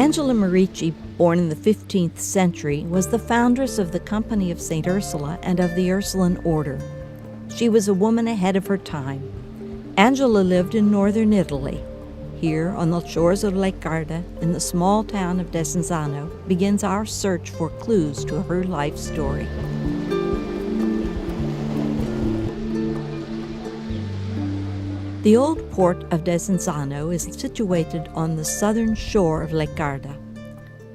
Angela Merici, born in the 15th century, was the foundress of the Company of Sant'Orsola and of the Ursuline Order. She was a woman ahead of her time. Angela lived in northern Italy. Here, on the shores of Lake Garda, in the small town of Desenzano, begins our search for clues to her life story. The old port of Desenzano is situated on the southern shore of Lake Garda.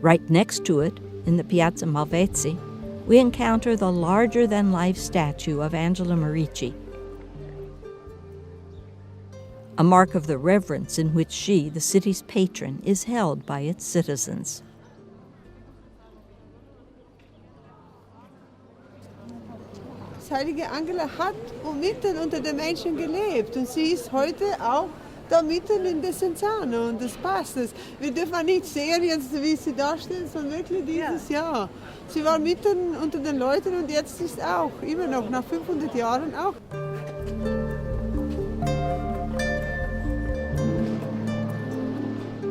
Right next to it, in the Piazza Malvezzi, we encounter the larger-than-life statue of Angela Merici, a mark of the reverence in which she, the city's patron, is held by its citizens. Heilige Angela hat mitten unter den Menschen gelebt und sie ist heute auch da mitten in Desenzano und das passt. Wir dürfen nicht sehen, jetzt, wie sie da stehen, sondern wirklich dieses Jahr. Sie war mitten unter den Leuten und jetzt ist auch, immer noch, nach 500 Jahren auch.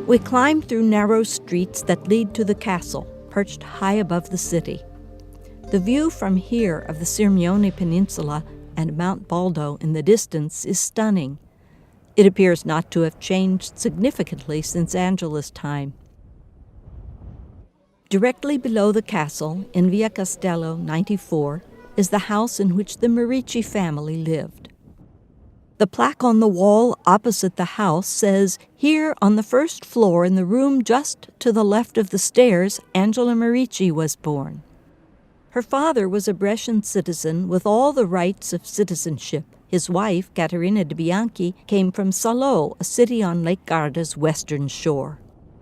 We climb through narrow streets that lead to the castle, perched high above the city. The view from here of the Sirmione Peninsula and Mount Baldo in the distance is stunning. It appears not to have changed significantly since Angela's time. Directly below the castle, in Via Castello 94, is the house in which the Merici family lived. The plaque on the wall opposite the house says, "Here on the first floor in the room just to the left of the stairs, Angela Merici was born." Her father was a Brescian citizen with all the rights of citizenship. His wife, Caterina de Bianchi, came from Salò, a city on Lake Garda's western shore.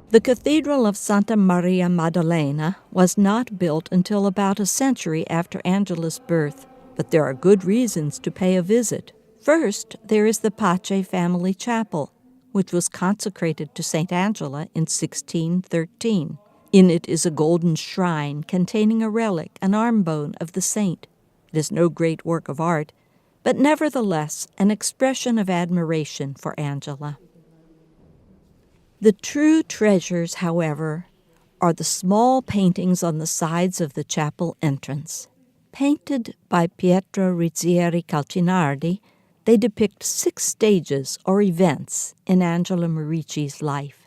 The Cathedral of Santa Maria Maddalena was not built until about a century after Angela's birth, but there are good reasons to pay a visit. First, there is the Pace family chapel, which was consecrated to St. Angela in 1613. In it is a golden shrine containing a relic, an arm bone of the saint. It is no great work of art, but nevertheless an expression of admiration for Angela. The true treasures, however, are the small paintings on the sides of the chapel entrance. Painted by Pietro Rizzieri Calcinardi, they depict 6 stages or events in Angela Merici's life.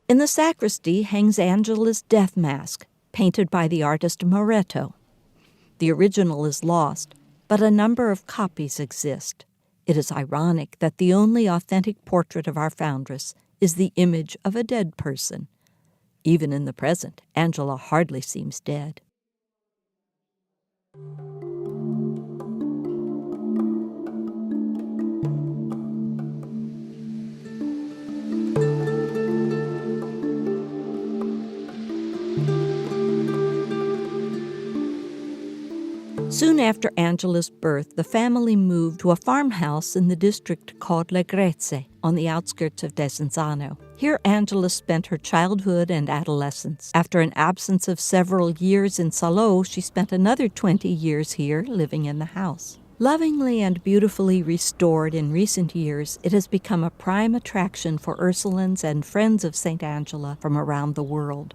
In the sacristy hangs Angela's death mask, painted by the artist Moretto. The original is lost, but a number of copies exist. It is ironic that the only authentic portrait of our foundress is the image of a dead person. Even in the present, Angela hardly seems dead. Soon after Angela's birth, the family moved to a farmhouse in the district called Le Grezze, on the outskirts of Desenzano. Here Angela spent her childhood and adolescence. After an absence of several years in Salò, she spent another 20 years here, living in the house. Lovingly and beautifully restored in recent years, it has become a prime attraction for Ursulines and friends of St. Angela from around the world.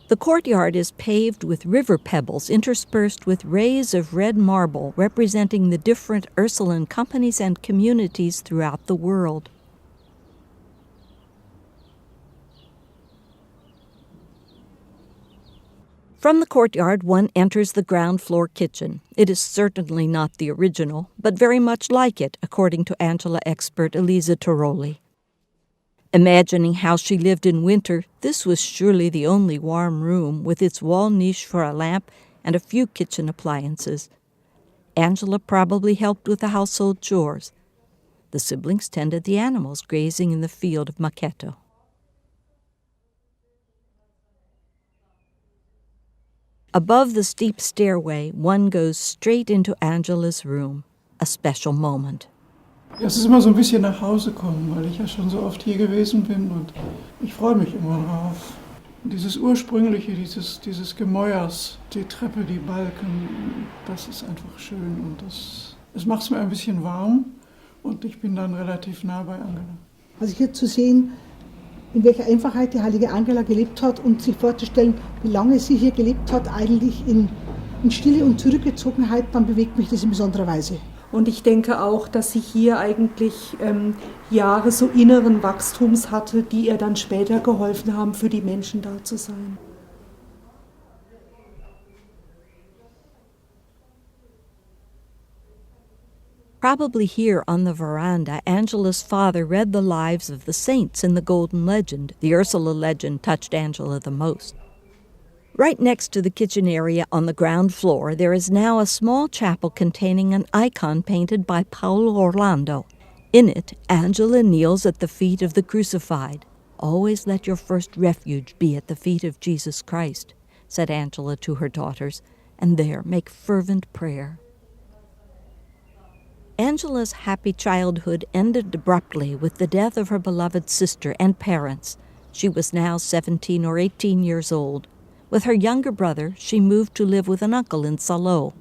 The courtyard is paved with river pebbles interspersed with rays of red marble representing the different Ursuline companies and communities throughout the world. From the courtyard, one enters the ground floor kitchen. It is certainly not the original, but very much like it, according to Angela expert Elisa Toroli. Imagining how she lived in winter, this was surely the only warm room, with its wall niche for a lamp and a few kitchen appliances. Angela probably helped with the household chores. The siblings tended the animals grazing in the field of Machetto. Above the steep stairway, one goes straight into Angela's room, a special moment. Ja, es ist immer so ein bisschen nach Hause kommen, weil ich ja schon so oft hier gewesen bin und ich freue mich immer drauf. Dieses Ursprüngliche, dieses Gemäuers, die Treppe, die Balken, das ist einfach schön und es macht es mir ein bisschen warm und ich bin dann relativ nah bei Angela. Also hier zu sehen, in welcher Einfachheit die heilige Angela gelebt hat und sich vorzustellen, wie lange sie hier gelebt hat, eigentlich in Stille und Zurückgezogenheit, dann bewegt mich das in besonderer Weise. Und ich denke auch, dass sie hier eigentlich Jahre so inneren Wachstums hatte, die ihr dann später geholfen haben, für die Menschen da zu sein. Probably here on the veranda, Angela's father read the lives of the saints in the Golden Legend. The Ursula legend touched Angela the most. Right next to the kitchen area on the ground floor, there is now a small chapel containing an icon painted by Paolo Orlando. In it, Angela kneels at the feet of the crucified. "Always let your first refuge be at the feet of Jesus Christ," said Angela to her daughters, "and there make fervent prayer." Angela's happy childhood ended abruptly with the death of her beloved sister and parents. She was now 17 or 18 years old. With her younger brother, she moved to live with an uncle in Salò.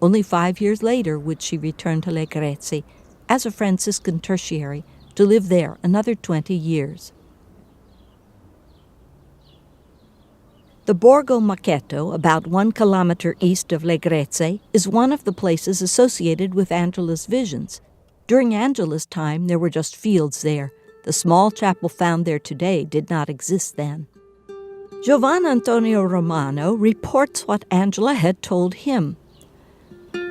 Only 5 years later would she return to Le Grezzi as a Franciscan tertiary to live there another 20 years. The Borgo Macchetto, about 1 kilometer east of Le Grezzi, is one of the places associated with Angela's visions. During Angela's time, there were just fields there. The small chapel found there today did not exist then. Giovan Antonio Romano reports what Angela had told him.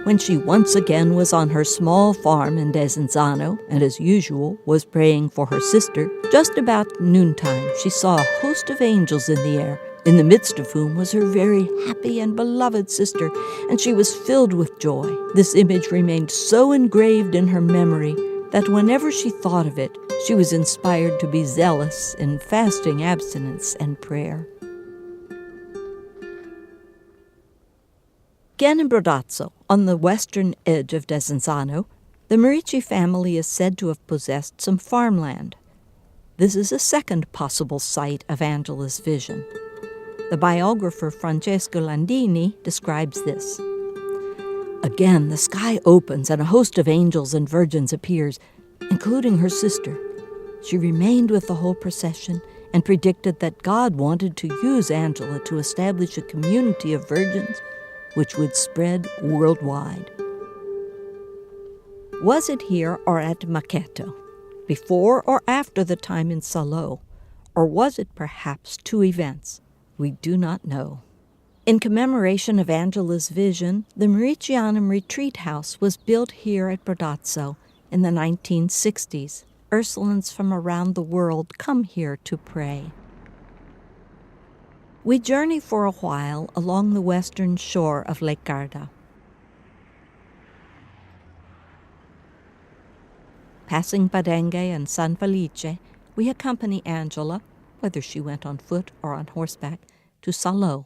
When she once again was on her small farm in Desenzano, and as usual was praying for her sister, just about noontime she saw a host of angels in the air, in the midst of whom was her very happy and beloved sister, and she was filled with joy. This image remained so engraved in her memory that whenever she thought of it, she was inspired to be zealous in fasting, abstinence, and prayer. Again in Brodazzo, on the western edge of Desenzano, the Merici family is said to have possessed some farmland. This is a second possible site of Angela's vision. The biographer Francesco Landini describes this. Again, the sky opens and a host of angels and virgins appears, including her sister. She remained with the whole procession and predicted that God wanted to use Angela to establish a community of virgins which would spread worldwide. Was it here or at Macchetto, before or after the time in Salò, or was it perhaps two events? We do not know. In commemoration of Angela's vision, the Mericianum Retreat House was built here at Brodazzo in the 1960s. Ursulines from around the world come here to pray. We journey for a while along the western shore of Lake Garda. Passing Padenghe and San Felice, we accompany Angela, whether she went on foot or on horseback, to Salò.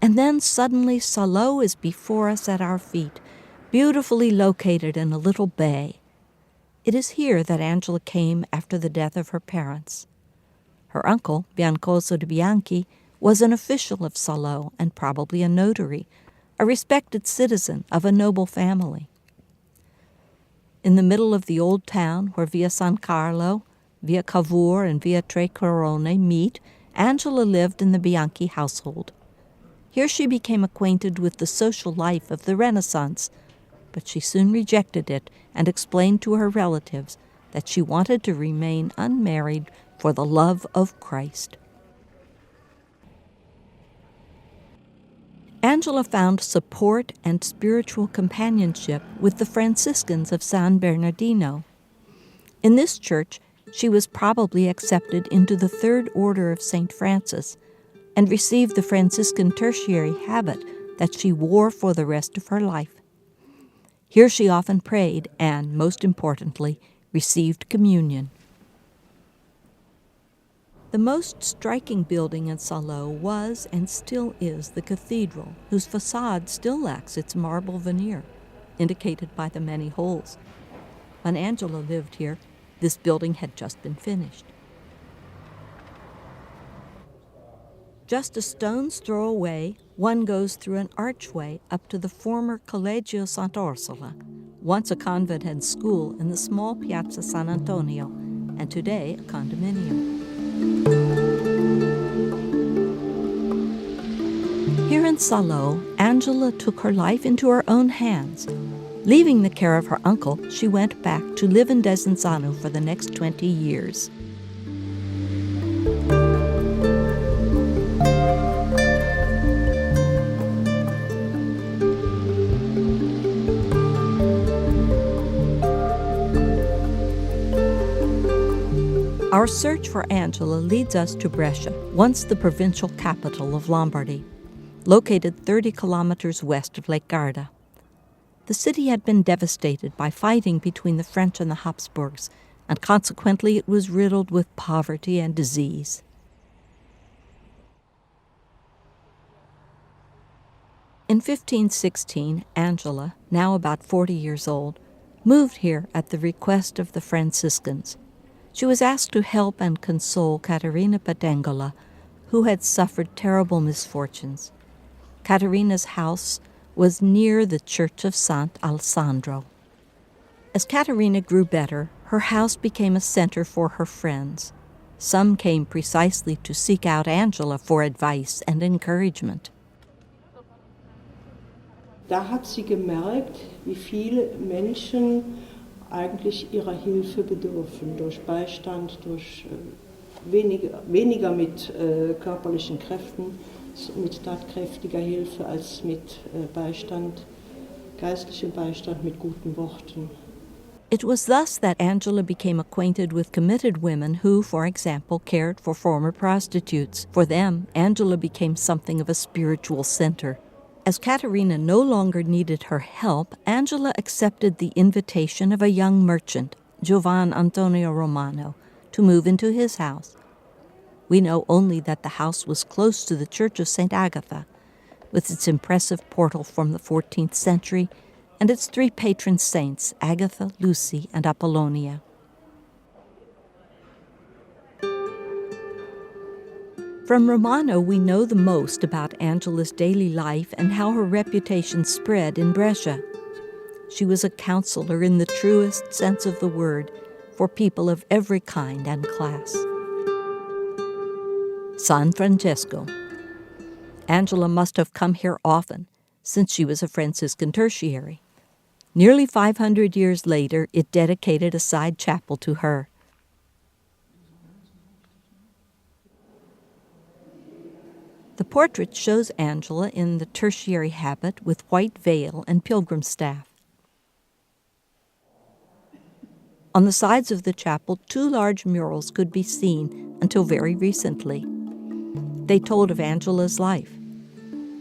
And then suddenly Salò is before us at our feet, beautifully located in a little bay. It is here that Angela came after the death of her parents. Her uncle, Biancoso de Bianchi, was an official of Salò and probably a notary, a respected citizen of a noble family. In the middle of the old town, where Via San Carlo, Via Cavour, and Via Tre Corone meet, Angela lived in the Bianchi household. Here she became acquainted with the social life of the Renaissance, but she soon rejected it and explained to her relatives that she wanted to remain unmarried for the love of Christ. Angela found support and spiritual companionship with the Franciscans of San Bernardino. In this church, she was probably accepted into the Third Order of St. Francis and received the Franciscan tertiary habit that she wore for the rest of her life. Here she often prayed and, most importantly, received communion. The most striking building in Salò was and still is the cathedral, whose facade still lacks its marble veneer, indicated by the many holes. When Angela lived here, this building had just been finished. Just a stone's throw away, one goes through an archway up to the former Collegio Sant'Orsola, once a convent and school in the small Piazza San Antonio, and today a condominium. Here in Salò, Angela took her life into her own hands. Leaving the care of her uncle, she went back to live in Desenzano for the next 20 years. Our search for Angela leads us to Brescia, once the provincial capital of Lombardy, located 30 kilometers west of Lake Garda. The city had been devastated by fighting between the French and the Habsburgs, and consequently it was riddled with poverty and disease. In 1516, Angela, now about 40 years old, moved here at the request of the Franciscans. She was asked to help and console Caterina Petengola, who had suffered terrible misfortunes. Caterina's house was near the church of Sant Alessandro. As Caterina grew better, her house became a center for her friends. Some came precisely to seek out Angela for advice and encouragement. Da hat sie gemerkt, wie viele Menschen eigentlich ihrer Hilfe bedürfen, durch Beistand, durch weniger mit körperlichen Kräften, mit tatkräftiger Hilfe als mit Beistand, geistlichem Beistand mit guten Worten. It was thus that Angela became acquainted with committed women who, for example, cared for former prostitutes. For them, Angela became something of a spiritual center. As Caterina no longer needed her help, Angela accepted the invitation of a young merchant, Giovan Antonio Romano, to move into his house. We know only that the house was close to the Church of St. Agatha, with its impressive portal from the 14th century and its three patron saints, Agatha, Lucy, and Apollonia. From Romano, we know the most about Angela's daily life and how her reputation spread in Brescia. She was a counselor in the truest sense of the word for people of every kind and class. San Francesco. Angela must have come here often, since she was a Franciscan tertiary. Nearly 500 years later, it dedicated a side chapel to her. The portrait shows Angela in the tertiary habit with white veil and pilgrim staff. On the sides of the chapel, 2 large murals could be seen until very recently. They told of Angela's life.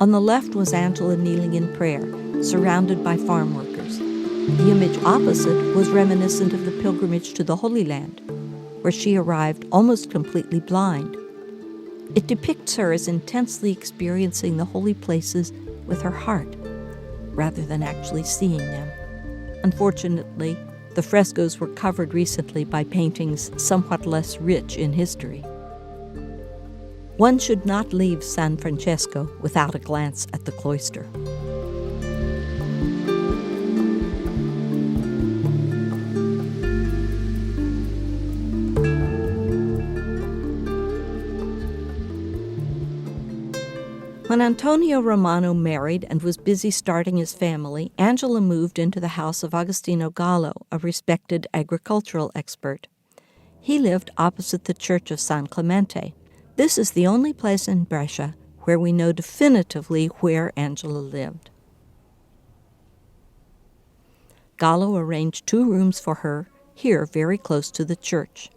On the left was Angela kneeling in prayer, surrounded by farm workers. The image opposite was reminiscent of the pilgrimage to the Holy Land, where she arrived almost completely blind. It depicts her as intensely experiencing the holy places with her heart, rather than actually seeing them. Unfortunately, the frescoes were covered recently by paintings somewhat less rich in history. One should not leave San Francesco without a glance at the cloister. When Antonio Romano married and was busy starting his family, Angela moved into the house of Agostino Gallo, a respected agricultural expert. He lived opposite the church of San Clemente. This is the only place in Brescia where we know definitively where Angela lived. Gallo arranged 2 rooms for her, here very close to the church.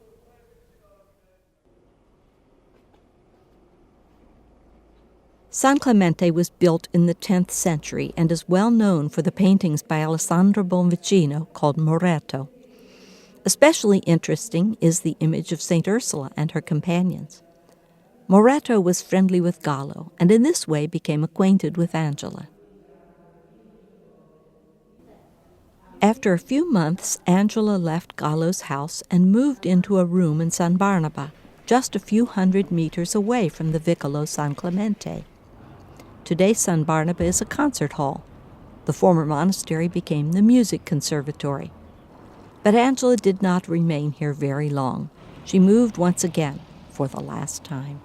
San Clemente was built in the 10th century and is well known for the paintings by Alessandro Bonvicino called Moretto. Especially interesting is the image of St. Ursula and her companions. Moretto was friendly with Gallo and in this way became acquainted with Angela. After a few months, Angela left Gallo's house and moved into a room in San Barnaba, just a few hundred meters away from the Vicolo San Clemente. Today, San Barnaba is a concert hall. The former monastery became the music conservatory. But Angela did not remain here very long. She moved once again, for the last time.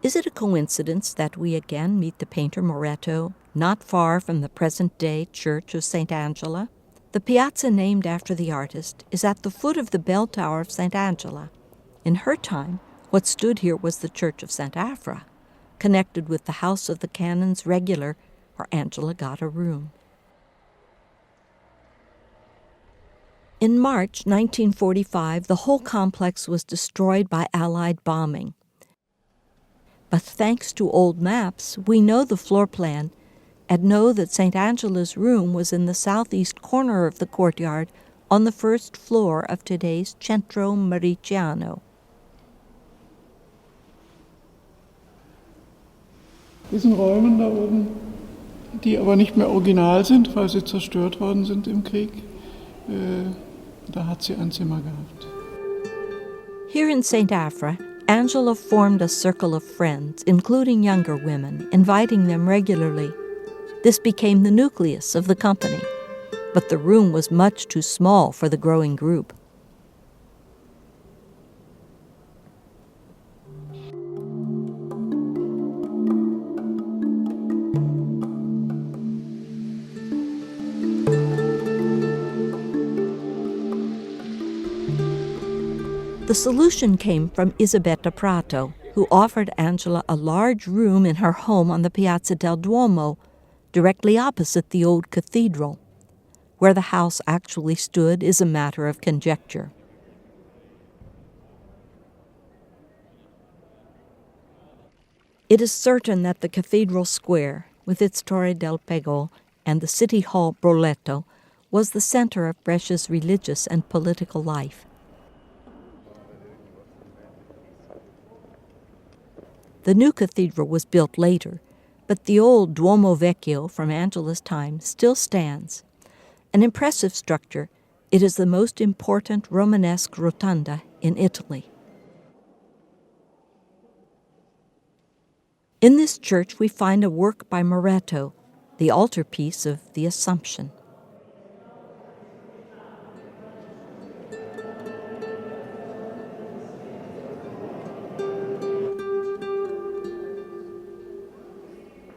Is it a coincidence that we again meet the painter Moretto, not far from the present-day Church of St. Angela? The piazza named after the artist is at the foot of the bell tower of St. Angela. In her time, what stood here was the Church of St. Afra, connected with the House of the Canons Regular, where Angela got a room. In March 1945, the whole complex was destroyed by Allied bombing. But thanks to old maps, we know the floor plan and know that St. Angela's room was in the southeast corner of the courtyard on the first floor of today's Centro Mericiano. Diesen Räumen da oben, die aber nicht mehr original sind, weil sie zerstört worden sind im Krieg, da hat sie ein Zimmer gehabt. Here in St. Afra, Angela formed a circle of friends, including younger women, inviting them regularly. This became the nucleus of the company, but the room was much too small for the growing group. The solution came from Isabetta Prato, who offered Angela a large room in her home on the Piazza del Duomo, directly opposite the old cathedral. Where the house actually stood is a matter of conjecture. It is certain that the cathedral square, with its Torre del Pego and the city hall Broletto, was the center of Brescia's religious and political life. The new cathedral was built later, but the old Duomo Vecchio from Angela's time still stands. An impressive structure, it is the most important Romanesque rotunda in Italy. In this church we find a work by Moretto, the altarpiece of the Assumption.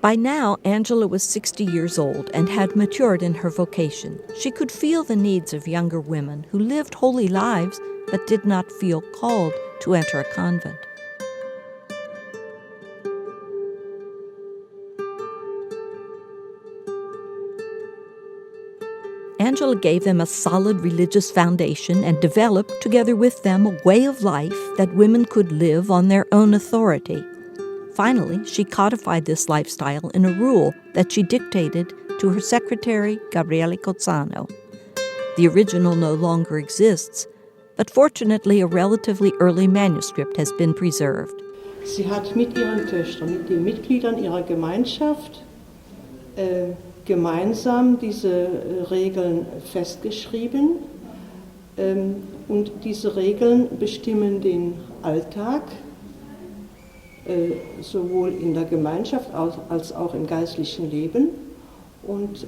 By now, Angela was 60 years old and had matured in her vocation. She could feel the needs of younger women who lived holy lives but did not feel called to enter a convent. Angela gave them a solid religious foundation and developed, together with them, a way of life that women could live on their own authority. Finally, she codified this lifestyle in a rule that she dictated to her secretary, Gabriele Cozzano. The original no longer exists, but fortunately a relatively early manuscript has been preserved. Sie hat mit ihren Töchtern, mit den Mitgliedern ihrer Gemeinschaft gemeinsam diese Regeln festgeschrieben. Und diese Regeln bestimmen den Alltag, sowohl in der Gemeinschaft als auch im geistlichen Leben. Und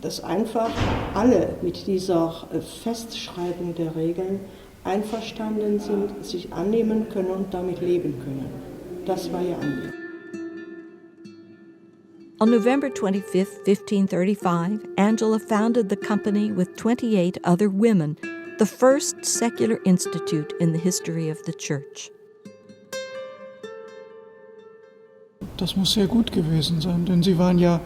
dass einfach alle mit dieser Festschreibung der Regeln einverstanden sind, sich annehmen können und damit leben können. Das war ihr Anliegen. On November 25, 1535, Angela founded the company with 28 other women, the first secular institute in the history of the church. Das muss sehr gut gewesen sein, denn sie waren ja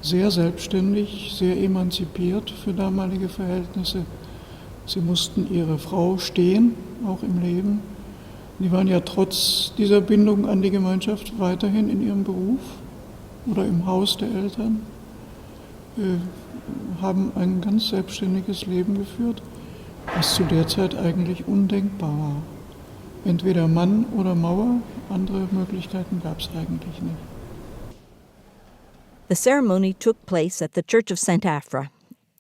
sehr selbstständig, sehr emanzipiert für damalige Verhältnisse. Sie mussten ihre Frau stehen, auch im Leben. Die waren ja trotz dieser Bindung an die Gemeinschaft weiterhin in ihrem Beruf oder im Haus der Eltern, haben ein ganz selbstständiges Leben geführt, was zu der Zeit eigentlich undenkbar war. Entweder Mann oder Mauer, andere Möglichkeiten gab es eigentlich nicht. The ceremony took place at the Church of St. Afra.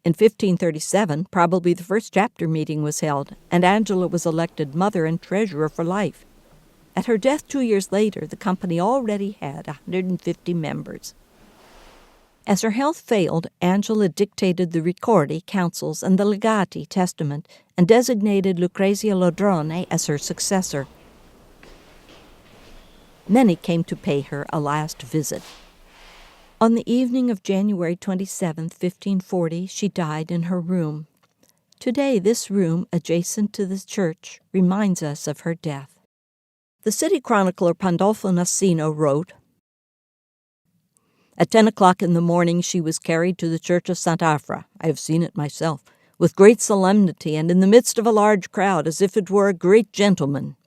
In 1537, probably the first chapter meeting was held, and Angela was elected mother and treasurer for life. At her death 2 years later, the company already had 150 members. As her health failed, Angela dictated the Ricordi, councils, and the Legati, testament, and designated Lucrezia Lodrone as her successor. Many came to pay her a last visit. On the evening of January 27, 1540, she died in her room. Today, this room, adjacent to the church, reminds us of her death. The city chronicler Pandolfo Nassino wrote, "At 10 o'clock in the morning she was carried to the church of Sant'Afra. I have seen it myself, with great solemnity and in the midst of a large crowd, as if it were a great gentleman."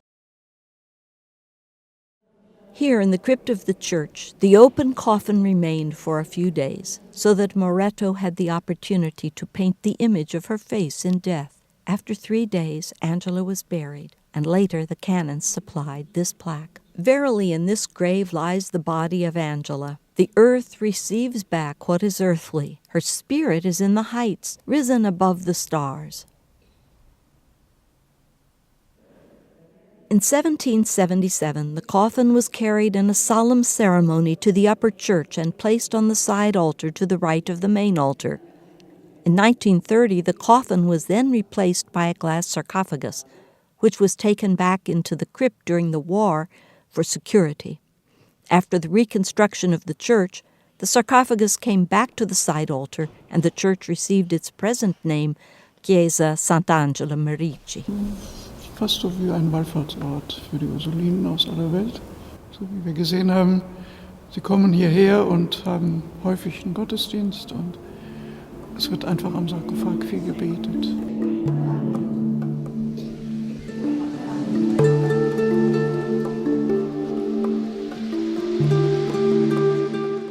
Here in the crypt of the church, the open coffin remained for a few days, so that Moretto had the opportunity to paint the image of her face in death. After 3 days, Angela was buried, and later the canons supplied this plaque. "Verily in this grave lies the body of Angela. The earth receives back what is earthly. Her spirit is in the heights, risen above the stars." In 1777, the coffin was carried in a solemn ceremony to the upper church and placed on the side altar to the right of the main altar. In 1930, the coffin was then replaced by a glass sarcophagus, which was taken back into the crypt during the war for security. After the reconstruction of the church, the sarcophagus came back to the side altar, and the church received its present name, Chiesa Sant'Angela Merici. Fast so wie ein Wallfahrtsort für die Ursulinen aus aller Welt. So wie wir gesehen haben, sie kommen hierher und haben häufig einen Gottesdienst und es wird einfach am Sarkophag viel gebetet.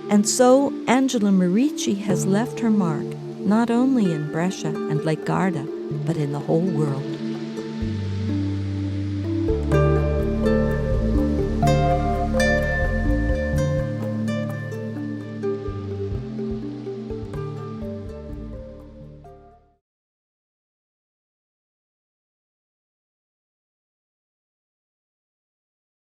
And so Angela Merici has left her mark, not only in Brescia and Lake Garda, but in the whole world.